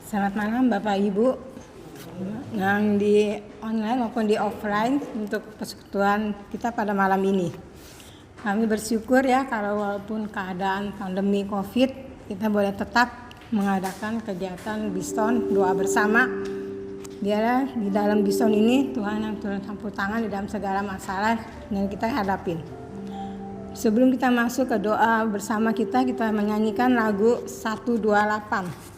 Selamat malam Bapak Ibu yang di online maupun di offline untuk persekutuan kita pada malam ini. Kami bersyukur ya kalau walaupun keadaan pandemi COVID kita boleh tetap mengadakan kegiatan Biston doa bersama. Biarlah di dalam Biston ini Tuhan yang turun campur tangan di dalam segala masalah yang kita hadapin. Sebelum kita masuk ke doa bersama kita menyanyikan lagu 128.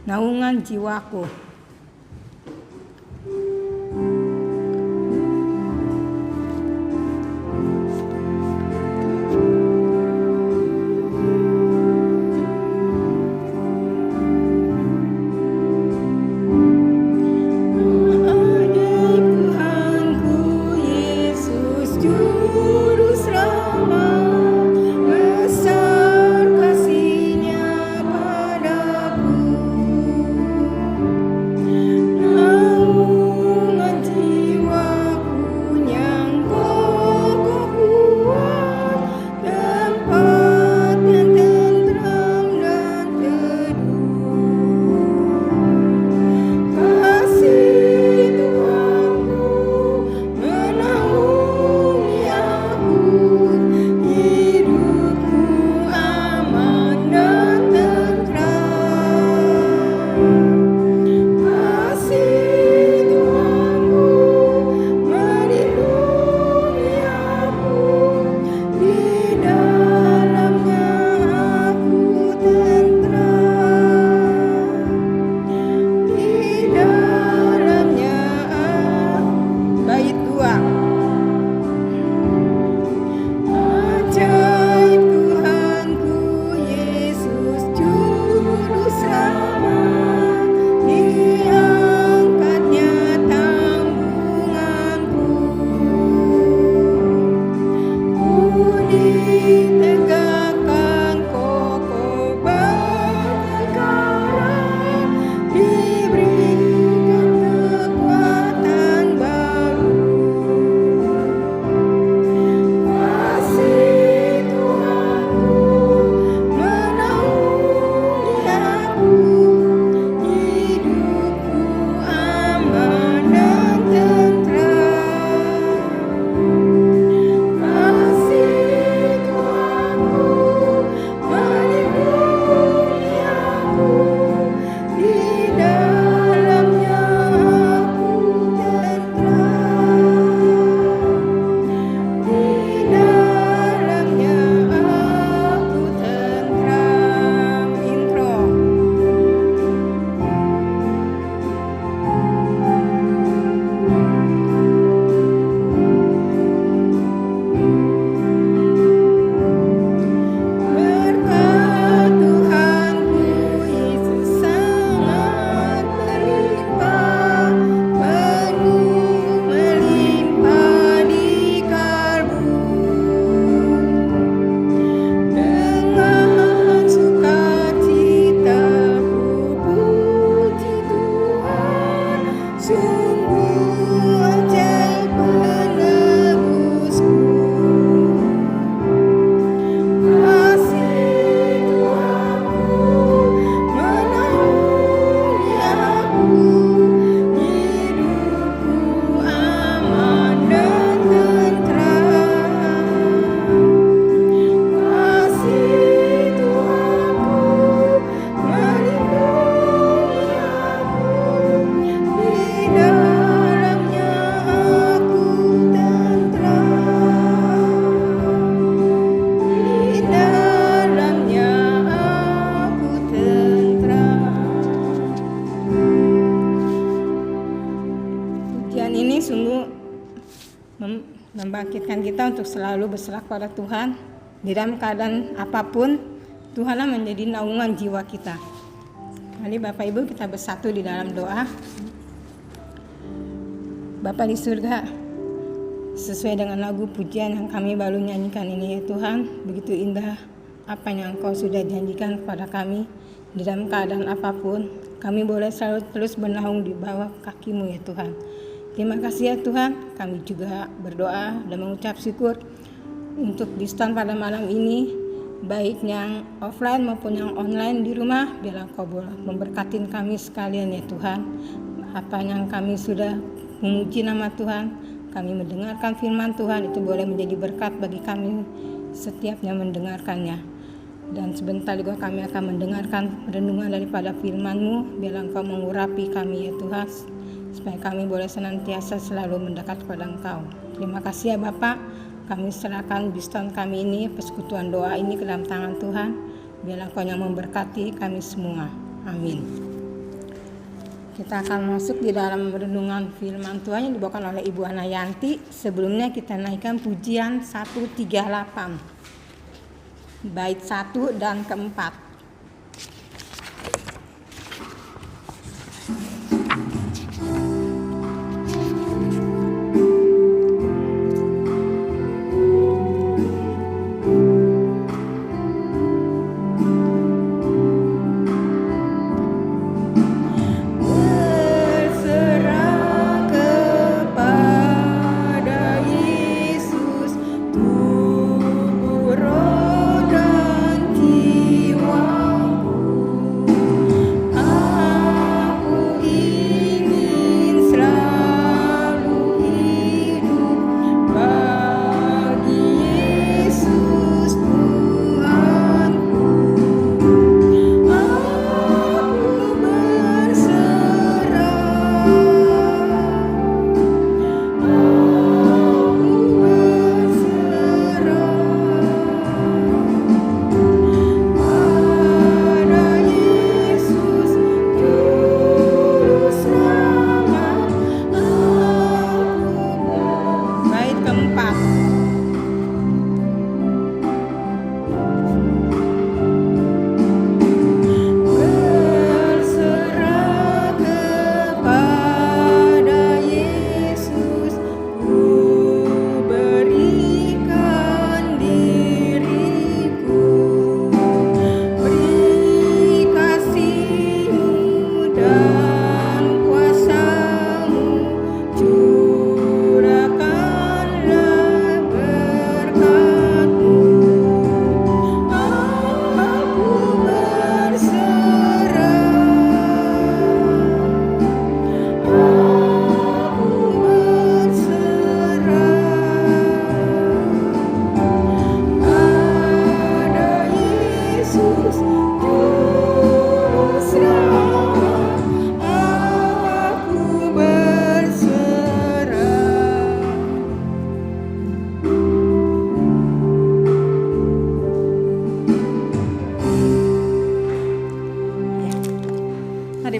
Naungan jiwaku. Membangkitkan kita untuk selalu berserah pada Tuhan di dalam keadaan apapun. Tuhanlah menjadi naungan jiwa kita. Mari Bapak Ibu kita bersatu di dalam doa. Bapa di surga, sesuai dengan lagu pujian yang kami baru nyanyikan ini ya Tuhan, begitu indah apa yang Engkau sudah janjikan kepada kami. Di dalam keadaan apapun kami boleh selalu terus bernaung di bawah kaki-Mu ya Tuhan. Terima kasih ya Tuhan, kami juga berdoa dan mengucap syukur untuk Biston pada malam ini. baik yang offline maupun yang online di rumah. Biarlah Engkau memberkatin kami sekalian ya Tuhan. Apa yang kami sudah memuji nama Tuhan, kami mendengarkan firman Tuhan, itu boleh menjadi berkat bagi kami setiapnya mendengarkannya. Dan sebentar juga kami akan mendengarkan renungan daripada firman-Mu. Biarlah Engkau mengurapi kami ya Tuhan, supaya kami boleh senantiasa selalu mendekat kepada Engkau. Terima kasih ya Bapak. Kami serahkan biston kami ini, persekutuan doa ini ke dalam tangan Tuhan. Biarlah Engkau yang memberkati kami semua. Amin. Kita akan masuk di dalam renungan firman Tuhan yang dibawakan oleh Ibu Ana Yanti. Sebelumnya kita naikkan pujian 138. Bait 1 dan keempat.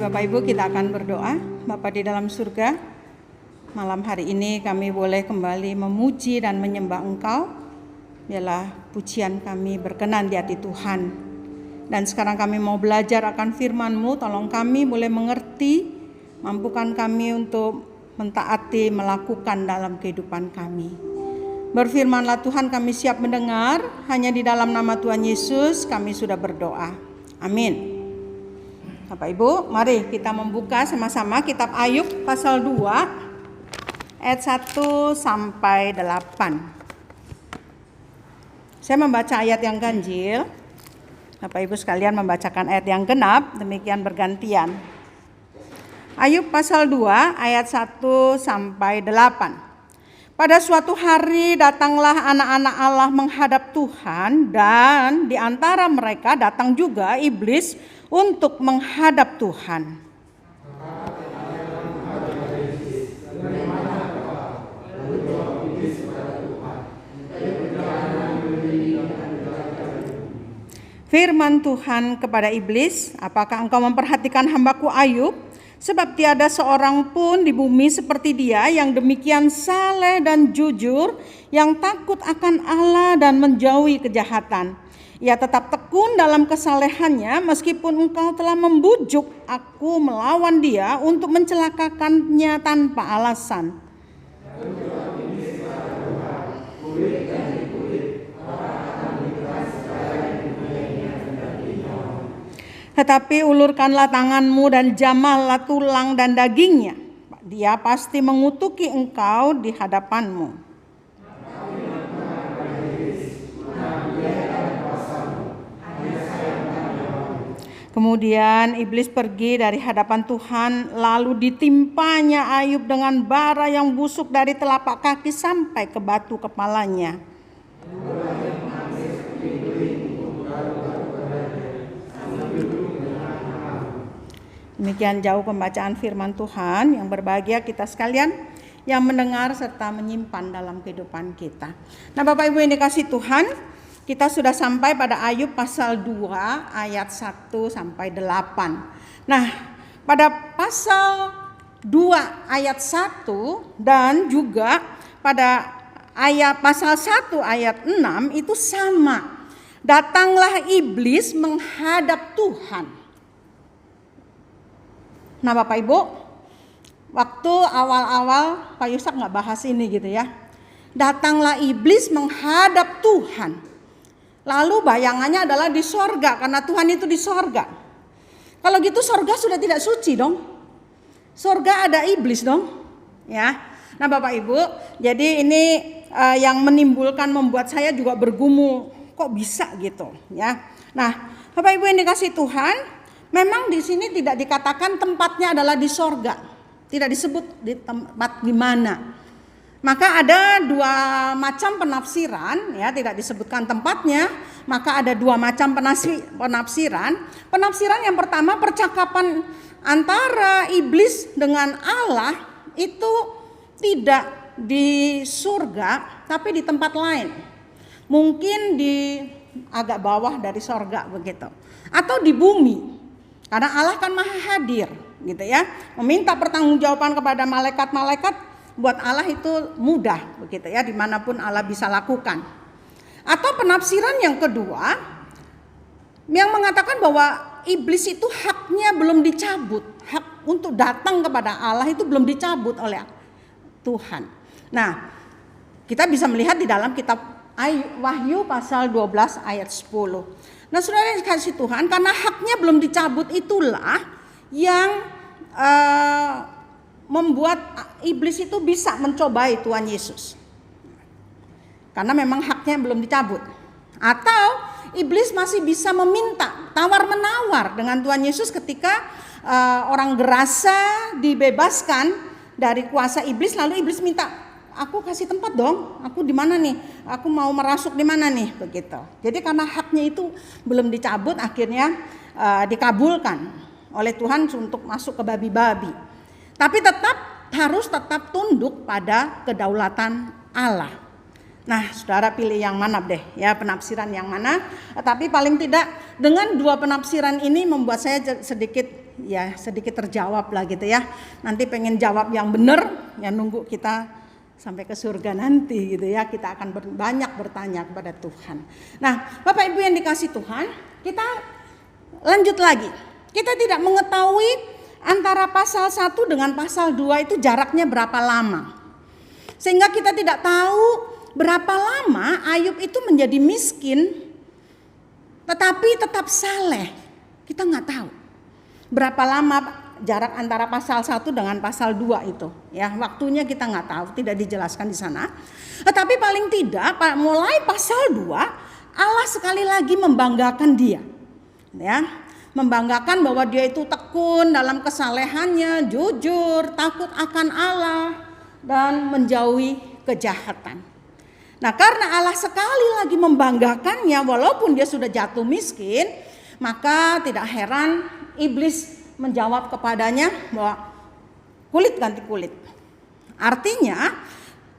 Bapak Ibu, kita akan berdoa. Bapa di dalam surga, malam hari ini kami boleh kembali memuji dan menyembah Engkau. Biarlah pujian kami berkenan di hati Tuhan. Dan sekarang kami mau belajar akan firman-Mu. Tolong kami boleh mengerti, mampukan kami untuk mentaati, melakukan dalam kehidupan kami. Berfirmanlah Tuhan, kami siap mendengar. Hanya di dalam nama Tuhan Yesus kami sudah berdoa. Amin. Bapak Ibu, mari kita membuka sama-sama kitab Ayub pasal 2 ayat 1 sampai 8. Saya membaca ayat yang ganjil. Bapak Ibu sekalian membacakan ayat yang genap, demikian bergantian. Ayub pasal 2 ayat 1 sampai 8. Pada suatu hari datanglah anak-anak Allah menghadap Tuhan, dan di antara mereka datang juga iblis untuk menghadap Tuhan. Firman Tuhan kepada iblis, apakah engkau memperhatikan hambaku Ayub? Sebab tiada seorang pun di bumi seperti dia yang demikian saleh dan jujur, yang takut akan Allah dan menjauhi kejahatan. Ia tetap tekun dalam kesalehannya meskipun engkau telah membujuk aku melawan dia untuk mencelakakannya tanpa alasan. Tetapi ulurkanlah tanganmu dan jamahlah tulang dan dagingnya. Dia pasti mengutuki engkau di hadapanmu. Kemudian iblis pergi dari hadapan Tuhan, lalu ditimpanya Ayub dengan bara yang busuk dari telapak kaki sampai ke batu kepalanya. Demikian jauh pembacaan firman Tuhan. Yang berbahagia kita sekalian yang mendengar serta menyimpan dalam kehidupan kita. Nah, Bapak Ibu yang dikasihi Tuhan, kita sudah sampai pada Ayub pasal 2 ayat 1 sampai 8. Nah, pada pasal 2 ayat 1 dan juga pada pasal 1 ayat 6 itu sama. Datanglah iblis menghadap Tuhan. Nah, Bapak Ibu, waktu awal-awal Pak Yusak nggak bahas ini gitu ya. Datanglah iblis menghadap Tuhan. Lalu bayangannya adalah di sorga, karena Tuhan itu di sorga. Kalau gitu sorga sudah tidak suci dong. Sorga ada iblis dong, ya. Nah, Bapak Ibu, jadi ini yang membuat saya juga bergumul, kok bisa gitu, ya. Nah, Bapak Ibu yang dikasihi Tuhan, memang di sini tidak dikatakan tempatnya adalah di sorga, tidak disebut di tempat di mana. Maka ada dua macam penafsiran, ya, tidak disebutkan tempatnya. Maka ada dua macam penafsiran. Penafsiran yang pertama, percakapan antara iblis dengan Allah itu tidak di surga, tapi di tempat lain. Mungkin di agak bawah dari surga begitu, atau di bumi. Karena Allah kan maha hadir, gitu ya. Meminta pertanggungjawaban kepada malaikat-malaikat. Buat Allah itu mudah begitu ya, dimanapun Allah bisa lakukan. Atau penafsiran yang kedua yang mengatakan bahwa iblis itu haknya belum dicabut, hak untuk datang kepada Allah itu belum dicabut oleh Tuhan. Nah, kita bisa melihat di dalam kitab Wahyu pasal 12 ayat 10. Nah, saudara yang dikasihi Tuhan, karena haknya belum dicabut itulah yang membuat iblis itu bisa mencobai Tuhan Yesus. Karena memang haknya belum dicabut. Atau iblis masih bisa meminta, tawar-menawar dengan Tuhan Yesus ketika orang gerasa dibebaskan dari kuasa iblis, lalu iblis minta, aku kasih tempat dong, aku di mana nih? Aku mau merasuk di mana nih? Begitu. Jadi karena haknya itu belum dicabut, akhirnya dikabulkan oleh Tuhan untuk masuk ke babi-babi. Tapi harus tetap tunduk pada kedaulatan Allah. Nah, saudara pilih yang mana deh ya, penafsiran yang mana. Tapi paling tidak dengan dua penafsiran ini membuat saya sedikit terjawab lah gitu ya. Nanti pengen jawab yang benar, ya nunggu kita sampai ke surga nanti gitu ya. Kita akan banyak bertanya kepada Tuhan. Nah, Bapak Ibu yang dikasihi Tuhan, kita lanjut lagi. Kita tidak mengetahui antara pasal 1 dengan pasal 2 itu jaraknya berapa lama. Sehingga kita tidak tahu berapa lama Ayub itu menjadi miskin tetapi tetap saleh. Kita nggak tahu berapa lama jarak antara pasal 1 dengan pasal 2 itu. Ya, waktunya kita nggak tahu, tidak dijelaskan di sana. Tetapi paling tidak mulai pasal 2 Allah sekali lagi membanggakan dia. Ya. Membanggakan bahwa dia itu tekun dalam kesalehannya, jujur, takut akan Allah, dan menjauhi kejahatan. Nah, karena Allah sekali lagi membanggakannya walaupun dia sudah jatuh miskin, maka tidak heran iblis menjawab kepadanya bahwa kulit ganti kulit. Artinya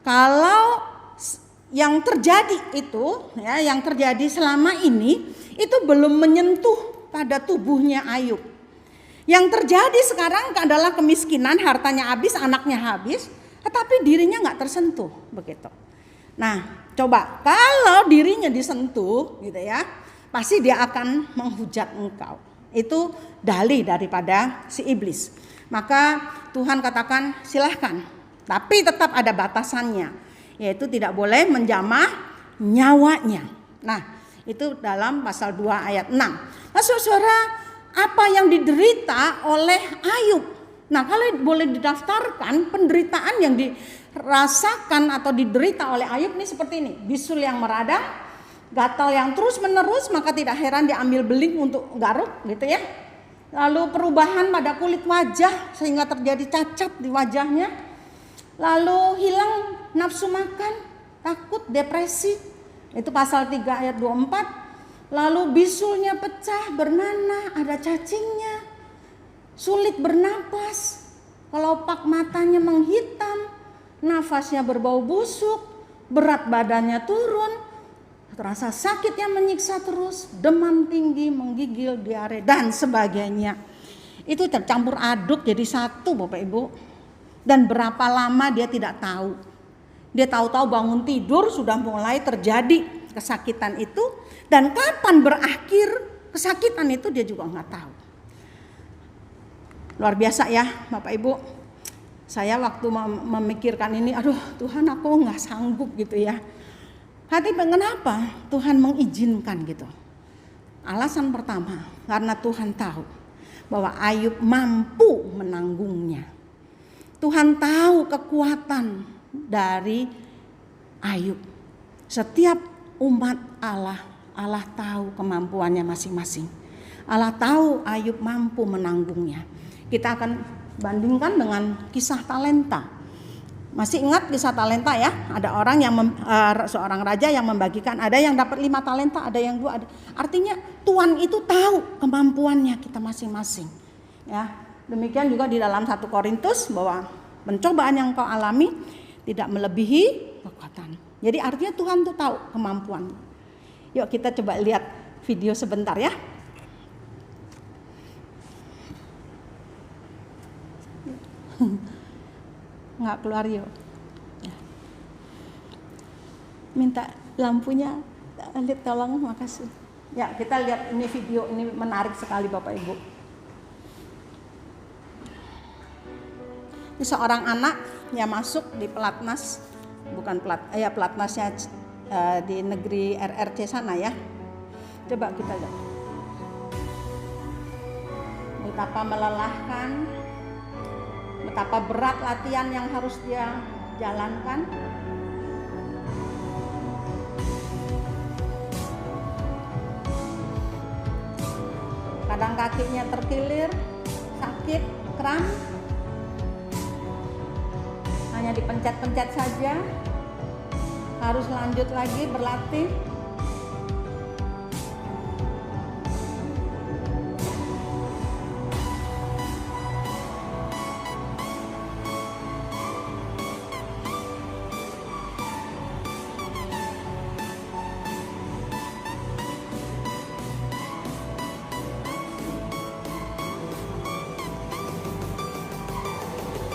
kalau yang terjadi itu, ya, yang terjadi selama ini itu belum menyentuh pada tubuhnya Ayub. Yang terjadi sekarang adalah kemiskinan, hartanya habis, anaknya habis, tetapi dirinya nggak tersentuh begitu. Nah, coba kalau dirinya disentuh, gitu ya, pasti dia akan menghujat engkau. Itu dalih daripada si iblis. Maka Tuhan katakan silahkan, tapi tetap ada batasannya, yaitu tidak boleh menjamah nyawanya. Nah, itu dalam pasal 2 ayat 6. Nah, saudara, apa yang diderita oleh Ayub? Nah, kalau boleh didaftarkan penderitaan yang dirasakan atau diderita oleh Ayub ini seperti ini. Bisul yang meradang, gatal yang terus menerus, maka tidak heran diambil beling untuk garuk gitu ya. lalu perubahan pada kulit wajah sehingga terjadi cacat di wajahnya, lalu hilang nafsu makan, takut, depresi, itu pasal 3 ayat 24, lalu bisulnya pecah, bernanah, ada cacingnya, sulit bernapas, kelopak matanya menghitam, nafasnya berbau busuk, berat badannya turun, terasa sakit yang menyiksa terus, demam tinggi, menggigil, diare, dan sebagainya. Itu tercampur aduk jadi satu, Bapak Ibu. Dan berapa lama dia tidak tahu. Dia tahu-tahu bangun tidur sudah mulai terjadi kesakitan itu. Dan kapan berakhir kesakitan itu dia juga nggak tahu. Luar biasa ya Bapak Ibu. Saya waktu memikirkan ini, aduh Tuhan aku nggak sanggup gitu ya. Hati kenapa Tuhan mengizinkan gitu? Alasan pertama, karena Tuhan tahu bahwa Ayub mampu menanggungnya. Tuhan tahu kekuatan dari Ayub. Setiap umat Allah, Allah tahu kemampuannya masing-masing. Allah tahu Ayub mampu menanggungnya. Kita akan bandingkan dengan kisah talenta. Masih ingat kisah talenta ya? Ada orang yang seorang raja yang membagikan, ada yang dapat 5 talenta, ada yang 2. Artinya Tuhan itu tahu kemampuannya kita masing-masing. Ya, demikian juga di dalam 1 Korintus bahwa pencobaan yang kau alami tidak melebihi kekuatan. Jadi artinya Tuhan tuh tahu kemampuan. Yuk kita coba lihat video sebentar ya. Nggak keluar yuk. Minta lampunya, tolong, makasih. Ya kita lihat ini video, ini menarik sekali Bapak Ibu. Ini seorang anak yang masuk di pelatnas, bukan pelatnasnya di negeri RRC sana ya. Coba kita lihat. Betapa melelahkan, betapa berat latihan yang harus dia jalankan. Kadang kakinya terkilir, sakit, kram. Hanya dipencet-pencet saja. Harus lanjut lagi berlatih.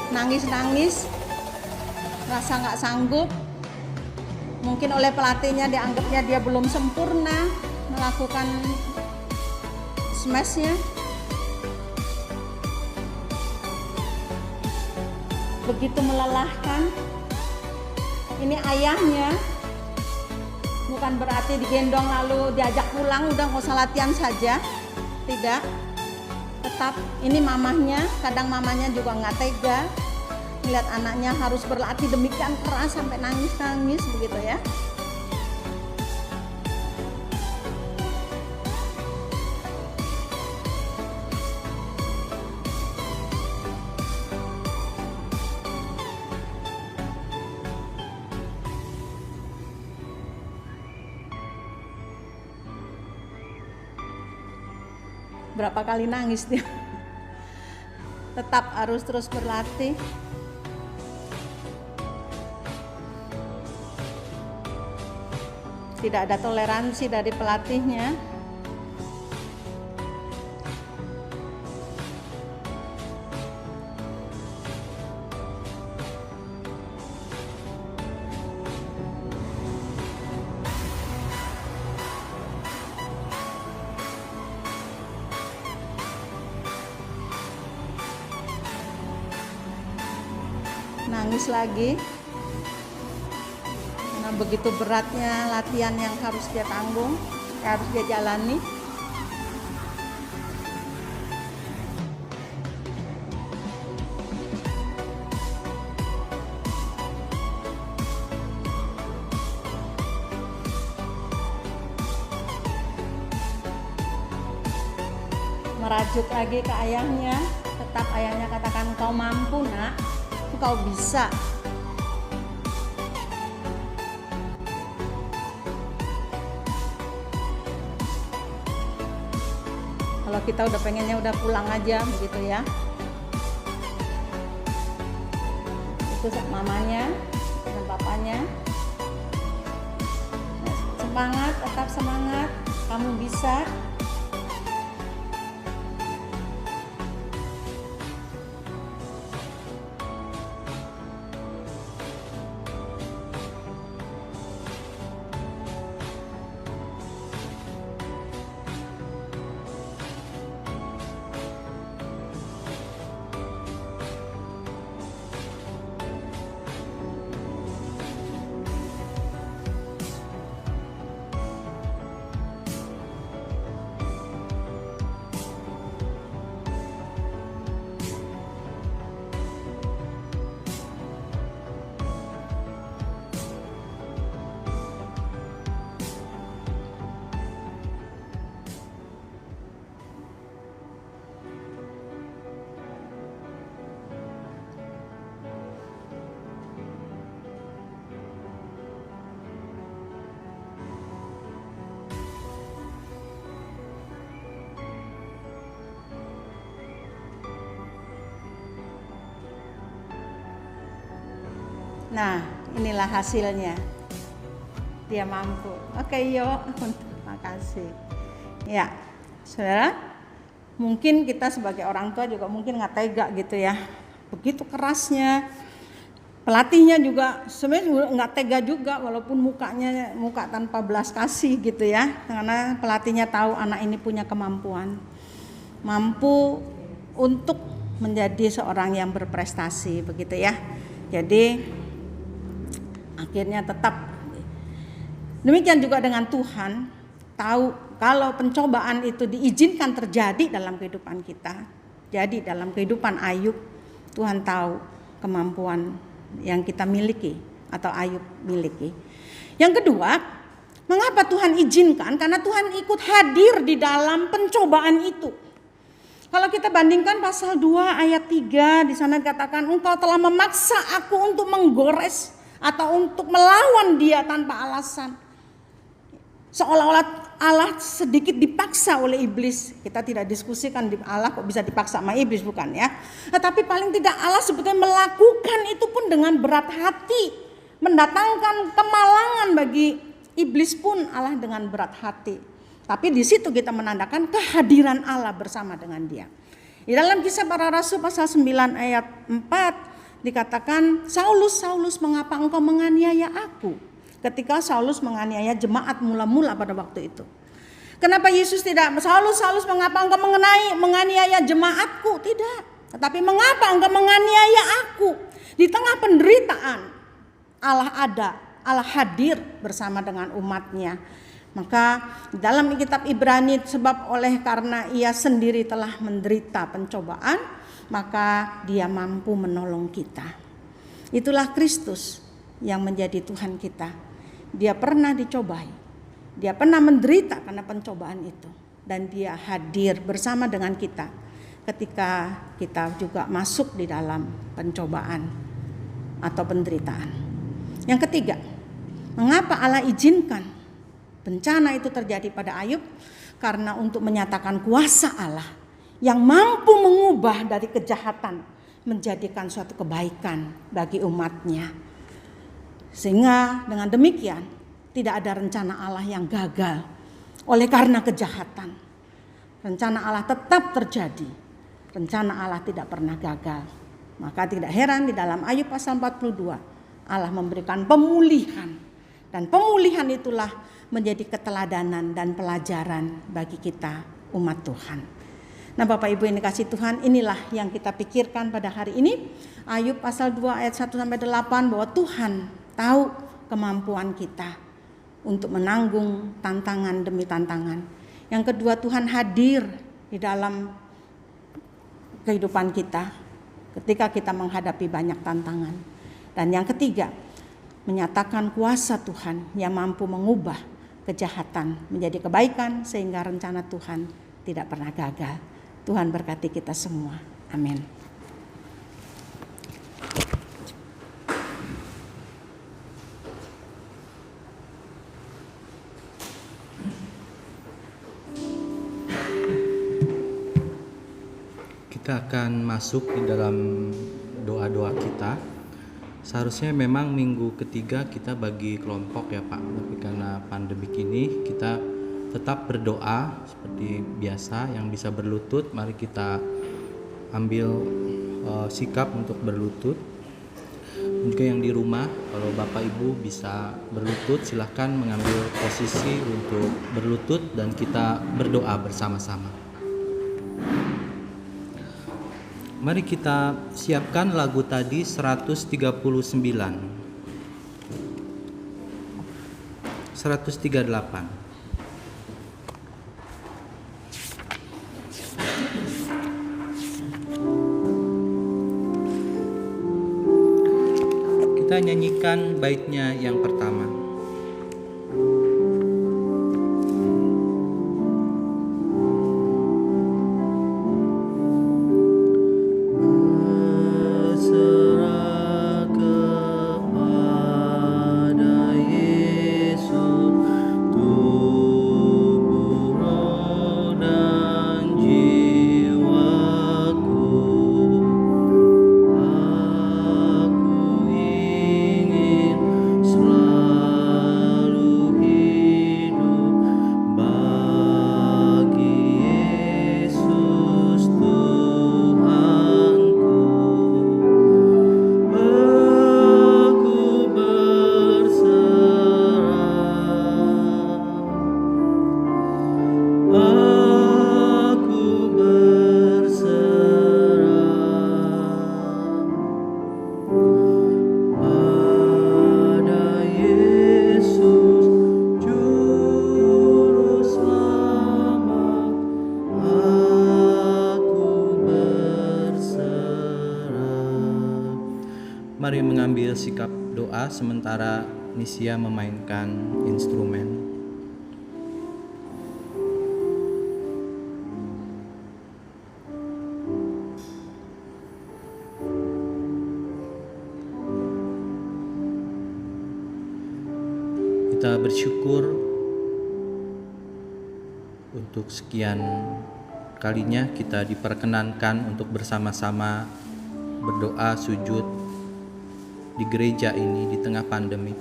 Nangis-nangis, rasa nggak sanggup. Mungkin oleh pelatihnya dianggapnya dia belum sempurna melakukan smashnya. Begitu melelahkan. Ini ayahnya, bukan berarti digendong lalu diajak pulang udah nggak usah latihan saja, tidak. Tetap ini mamahnya, kadang mamanya juga nggak tega melihat anaknya harus berlatih demikian keras sampai nangis-nangis begitu ya. Berapa kali nangis dia. Tetap harus terus berlatih. Tidak ada toleransi dari pelatihnya. Nangis lagi karena begitu beratnya latihan yang harus dia tanggung, harus dia jalani. merajuk lagi ke ayahnya. Tetap ayahnya katakan, "Kau mampu, Nak. Kau bisa." Kalau kita udah pengennya udah pulang aja begitu ya. Itu mamanya dan papanya. Semangat, tetap semangat. Kamu bisa. Nah, inilah hasilnya. Dia mampu. Oke, yuk. Terima kasih. Ya, saudara, mungkin kita sebagai orang tua juga mungkin nggak tega gitu ya. Begitu kerasnya. Pelatihnya juga sebenarnya nggak tega juga, walaupun muka tanpa belas kasih gitu ya. Karena pelatihnya tahu anak ini punya kemampuan. Mampu untuk menjadi seorang yang berprestasi begitu ya. Jadi akhirnya tetap. Demikian juga dengan Tuhan, tahu kalau pencobaan itu diizinkan terjadi dalam kehidupan kita. Jadi dalam kehidupan Ayub, Tuhan tahu kemampuan yang kita miliki atau Ayub miliki. Yang kedua, mengapa Tuhan izinkan? Karena Tuhan ikut hadir di dalam pencobaan itu. Kalau kita bandingkan pasal 2 ayat 3, di sana dikatakan, "Engkau telah memaksa aku untuk menggores atau untuk melawan dia tanpa alasan." Seolah-olah Allah sedikit dipaksa oleh iblis. Kita tidak diskusikan Allah kok bisa dipaksa sama iblis, bukan ya. Tetapi paling tidak Allah sebetulnya melakukan itu pun dengan berat hati. Mendatangkan kemalangan bagi iblis pun Allah dengan berat hati. Tapi di situ kita menandakan kehadiran Allah bersama dengan dia. Di dalam Kisah Para Rasul pasal 9 ayat 4 dikatakan, "Saulus, Saulus, mengapa engkau menganiaya aku?" Ketika Saulus menganiaya jemaat mula-mula pada waktu itu. Kenapa Yesus tidak, "Saulus, Saulus, mengapa engkau menganiaya jemaatku?" Tidak. Tetapi, "Mengapa engkau menganiaya aku?" Di tengah penderitaan Allah ada, Allah hadir bersama dengan umatnya. Maka dalam kitab Ibrani, sebab oleh karena ia sendiri telah menderita pencobaan, maka dia mampu menolong kita. Itulah Kristus yang menjadi Tuhan kita. Dia pernah dicobai, dia pernah menderita karena pencobaan itu, dan dia hadir bersama dengan kita ketika kita juga masuk di dalam pencobaan atau penderitaan. Yang ketiga, mengapa Allah izinkan bencana itu terjadi pada Ayub? Karena untuk menyatakan kuasa Allah yang mampu mengubah dari kejahatan menjadikan suatu kebaikan bagi umatnya. Sehingga dengan demikian tidak ada rencana Allah yang gagal oleh karena kejahatan. Rencana Allah tetap terjadi. Rencana Allah tidak pernah gagal. Maka tidak heran di dalam Ayub pasal 42 Allah memberikan pemulihan. Dan pemulihan itulah menjadi keteladanan dan pelajaran bagi kita umat Tuhan. Nah, Bapak Ibu yang dikasihi Tuhan, inilah yang kita pikirkan pada hari ini. Ayub pasal 2 ayat 1-8 bahwa Tuhan tahu kemampuan kita untuk menanggung tantangan demi tantangan. Yang kedua, Tuhan hadir di dalam kehidupan kita ketika kita menghadapi banyak tantangan. Dan yang ketiga, menyatakan kuasa Tuhan yang mampu mengubah kejahatan menjadi kebaikan sehingga rencana Tuhan tidak pernah gagal Tuhan berkati kita semua. Amin. Kita akan masuk di dalam doa-doa kita. Seharusnya memang minggu ketiga kita bagi kelompok ya Pak, tapi karena pandemik ini kita tetap berdoa seperti biasa. Yang bisa berlutut, mari kita ambil sikap untuk berlutut. Juga yang di rumah, kalau Bapak Ibu bisa berlutut, silahkan mengambil posisi untuk berlutut dan kita berdoa bersama-sama. Mari kita siapkan lagu tadi 139, 138. Kita nyanyikan baitnya yang pertama. Mari mengambil sikap doa sementara Nisia memainkan instrumen. Kita bersyukur untuk sekian kalinya kita diperkenankan untuk bersama-sama berdoa sujud di gereja ini di tengah pandemi.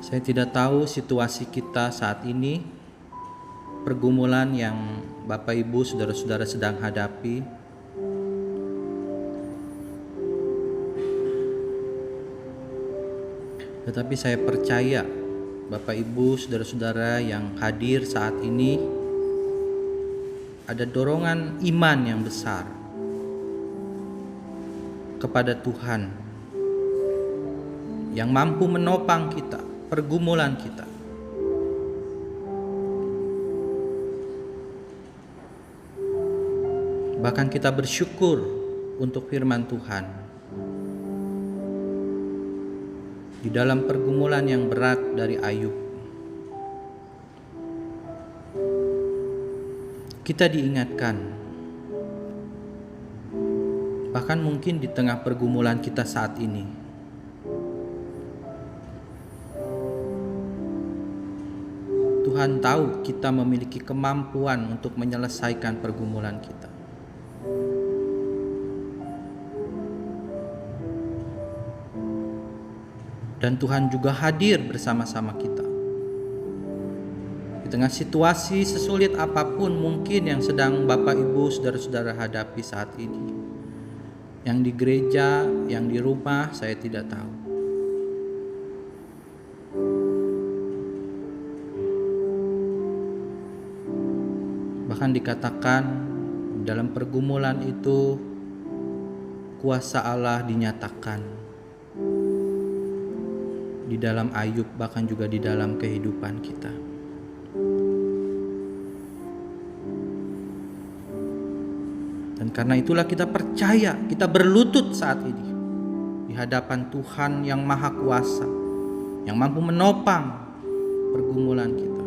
Saya tidak tahu situasi kita saat ini, pergumulan yang Bapak Ibu saudara-saudara sedang hadapi. Tetapi saya percaya Bapak Ibu saudara-saudara yang hadir saat ini ada dorongan iman yang besar kepada Tuhan yang mampu menopang kita, pergumulan kita. Bahkan kita bersyukur untuk firman Tuhan. Di dalam pergumulan yang berat dari Ayub, kita diingatkan, bahkan mungkin di tengah pergumulan kita saat ini, Tuhan tahu kita memiliki kemampuan untuk menyelesaikan pergumulan kita. Dan Tuhan juga hadir bersama-sama kita. Di tengah situasi sesulit apapun mungkin yang sedang Bapak Ibu saudara-saudara hadapi saat ini. Yang di gereja, yang di rumah, saya tidak tahu. Bahkan dikatakan dalam pergumulan itu kuasa Allah dinyatakan. Di dalam Ayub, bahkan juga di dalam kehidupan kita. Dan karena itulah kita percaya, kita berlutut saat ini di hadapan Tuhan yang Maha Kuasa, yang mampu menopang pergumulan kita.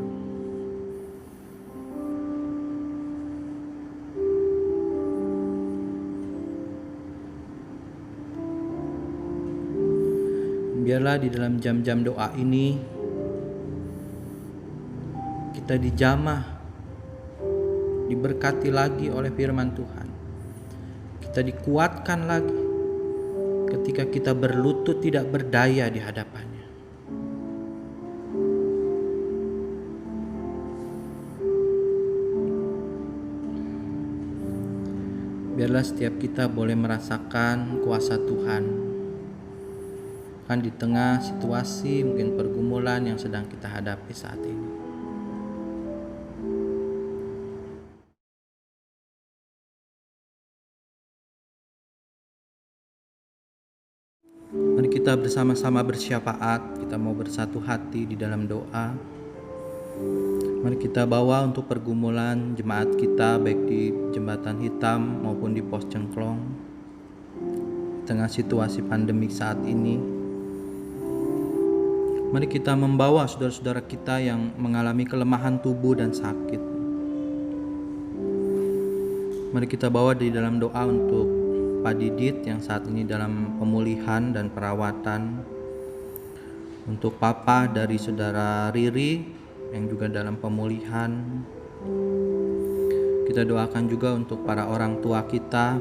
Biarlah di dalam jam-jam doa ini kita dijamah, diberkati lagi oleh firman Tuhan. Kita dikuatkan lagi ketika kita berlutut tidak berdaya di hadapannya. Biarlah setiap kita boleh merasakan kuasa Tuhan kan di tengah situasi mungkin pergumulan yang sedang kita hadapi saat ini. Mari kita bersama-sama bersyafaat, kita mau bersatu hati di dalam doa. Mari kita bawa untuk pergumulan jemaat kita baik di Jembatan Hitam maupun di Pos Cengklong. Di tengah situasi pandemik saat ini, mari kita membawa saudara-saudara kita yang mengalami kelemahan tubuh dan sakit. Mari kita bawa di dalam doa untuk Pak Didit yang saat ini dalam pemulihan dan perawatan. Untuk Papa dari saudara Riri yang juga dalam pemulihan. Kita doakan juga untuk para orang tua kita.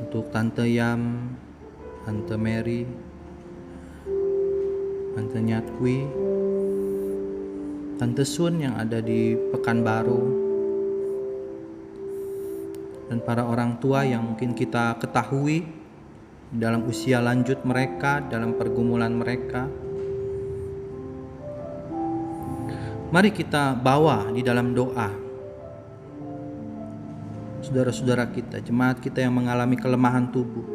Untuk Tante Yam, Tante Mary, Tante Nyatwi, Tante Sun yang ada di Pekanbaru, dan para orang tua yang mungkin kita ketahui dalam usia lanjut mereka, dalam pergumulan mereka. Mari kita bawa di dalam doa saudara-saudara kita, jemaat kita yang mengalami kelemahan tubuh.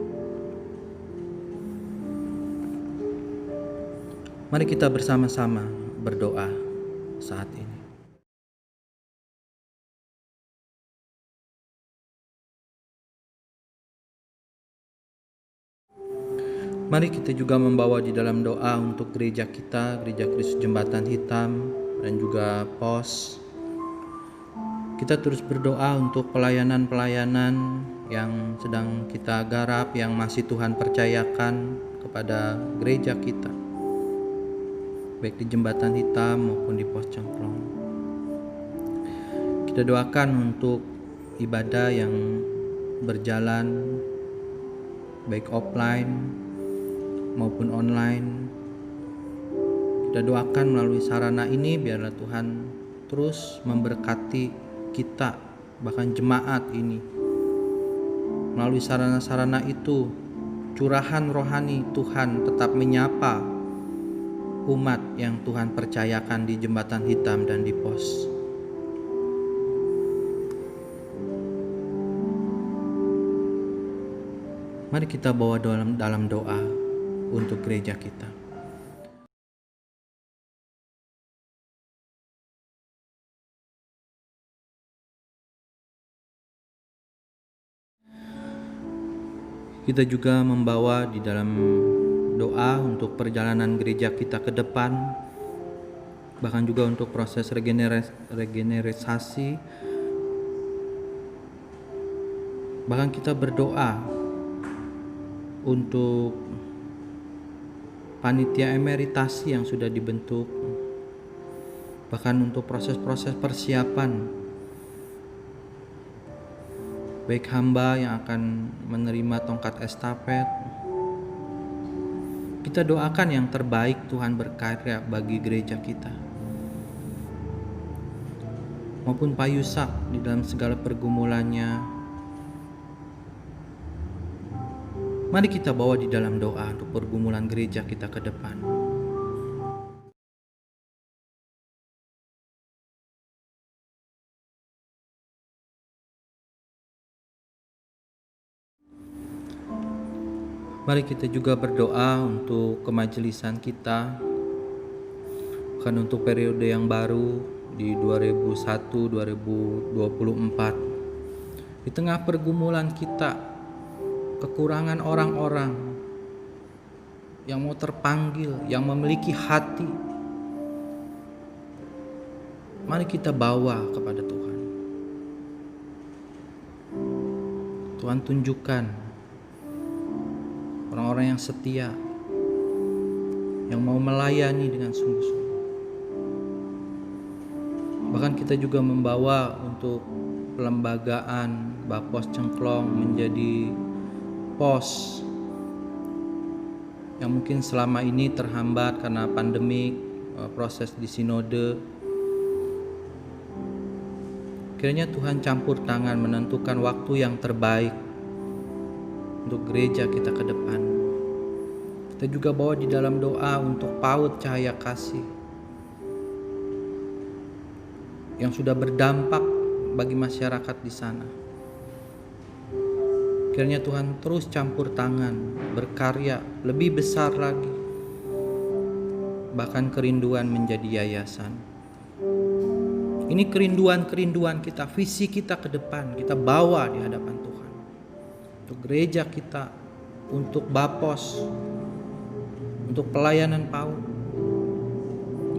Mari kita bersama-sama berdoa saat ini. Mari kita juga membawa di dalam doa untuk gereja kita, Gereja Kristus Jembatan Hitam dan juga POS. Kita terus berdoa untuk pelayanan-pelayanan yang sedang kita garap, yang masih Tuhan percayakan kepada gereja kita, baik di Jembatan Hitam maupun di Pos Cengklong. Kita doakan untuk ibadah yang berjalan baik offline maupun online. Kita doakan melalui sarana ini biarlah Tuhan terus memberkati kita, bahkan jemaat ini. Melalui sarana-sarana itu curahan rohani Tuhan tetap menyapa umat yang Tuhan percayakan di Jembatan Hitam dan di Pos. Mari kita bawa dalam doa untuk gereja kita. Kita juga membawa di dalam doa untuk perjalanan gereja kita ke depan, bahkan juga untuk proses regenerasi. Bahkan kita berdoa untuk panitia emeritasi yang sudah dibentuk, bahkan untuk proses-proses persiapan, baik hamba yang akan menerima tongkat estafet. Kita doakan yang terbaik Tuhan berkarya bagi gereja kita, maupun Pak Yusak di dalam segala pergumulannya. Mari kita bawa di dalam doa untuk pergumulan gereja kita ke depan. Mari kita juga berdoa untuk kemajelisan kita, bukan untuk periode yang baru di 2001-2024. Di tengah pergumulan kita, kekurangan orang-orang, yang mau terpanggil, yang memiliki hati. Mari kita bawa kepada Tuhan. Tuhan tunjukkan orang-orang yang setia, yang mau melayani dengan sungguh-sungguh. Bahkan kita juga membawa untuk pelembagaan Bapos Cengklong menjadi pos yang mungkin selama ini terhambat karena pandemik, proses di sinode. Kiranya Tuhan campur tangan menentukan waktu yang terbaik untuk gereja kita ke depan. Kita juga bawa di dalam doa untuk PAUD Cahaya Kasih yang sudah berdampak bagi masyarakat di sana. Kiranya Tuhan terus campur tangan, berkarya lebih besar lagi, bahkan kerinduan menjadi yayasan. Ini kerinduan kita, visi kita ke depan, kita bawa di hadapan Tuhan. Untuk gereja kita, untuk Bapos, untuk pelayanan PAUD.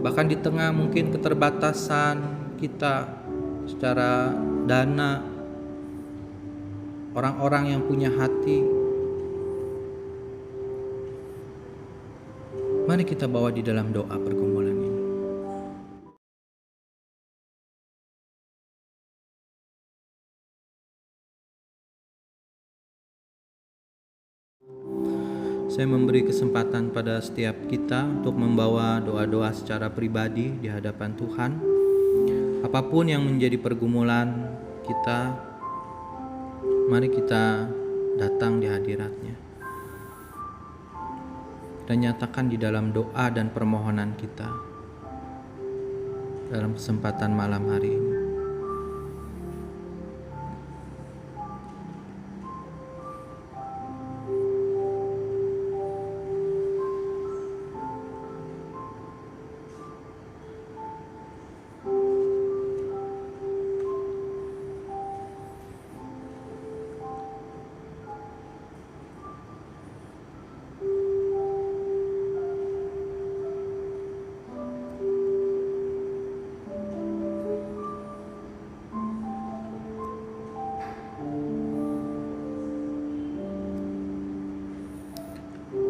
Bahkan di tengah mungkin keterbatasan kita secara dana, orang-orang yang punya hati, mari kita bawa di dalam doa pergumulan ini. Saya memberi kesempatan pada setiap kita untuk membawa doa-doa secara pribadi di hadapan Tuhan. Apapun yang menjadi pergumulan kita, mari kita datang di hadirat-Nya dan nyatakan di dalam doa dan permohonan kita dalam kesempatan malam hari ini.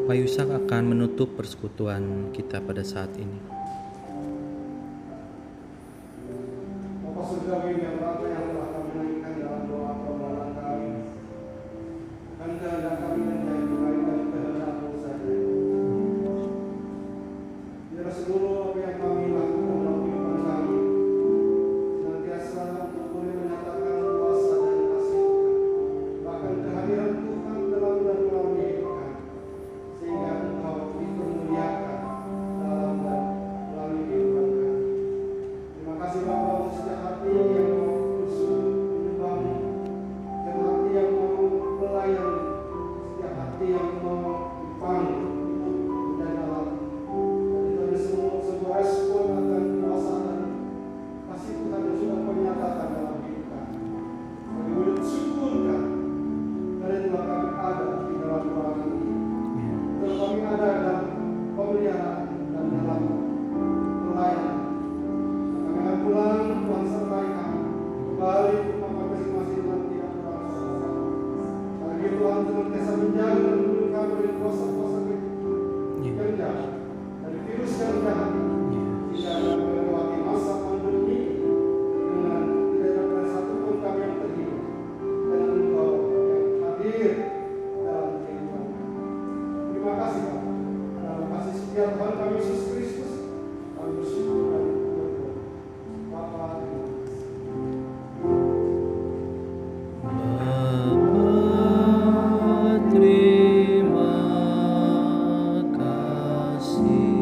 Pak Yusak akan menutup persekutuan kita pada saat ini. Bapak Surgawi yang Bapa yang telah kami naikkan dalam doa permohonan kami, dan kehendak kami menjadi baik dan kehendak-Mu saja. Biar seluruh apa yang kami lakukan dalam kehidupan kami senantiasa untuk boleh menyatakan kuasa dan kasih Tuhan, bahkan kehadiran Tuhan dalam dan melalui hidup kami, sehingga Engkau dipermuliakan dalam dan melalui kehidupan kami. Terima kasih Bapa untuk setiap hati yang mau bersujud menyembah-Mu, setiap hati yang mau melayani, setiap hati yang mau dipanggil untuk menjadi alat-Mu. Dan itu semua sebuah respon akan kuasa dan kasih Tuhan yang sudah Kau nyatakan dalam hidup kami. Kami wujud syukur kami, karena itulah kami ada di dalam ruangan ini. Itulah kami ada dalam pemeliharaan dan dalam pelayanan. Kami akan pulang, Tuhan sertai kami. Kembali ke tempat masing-masing dan tidak kurang sama-sama. Bagi Tuhan senantiasa menjaga dan melindungi kami dari kuasa-kuasa yang jahat, dari virus yang jahat, sehingga kami melewati masa pandemi dengan tidak ada satu pun kami yang terhidup, dan Engkau yang hadir dalam kehidupan kami. Terima kasih Bapak. Dalam kasih setia Tuhan kami Yesus Kristus, kami bersyukur dan berdoa. Bapa, terima kasih. Bapa, terima kasih.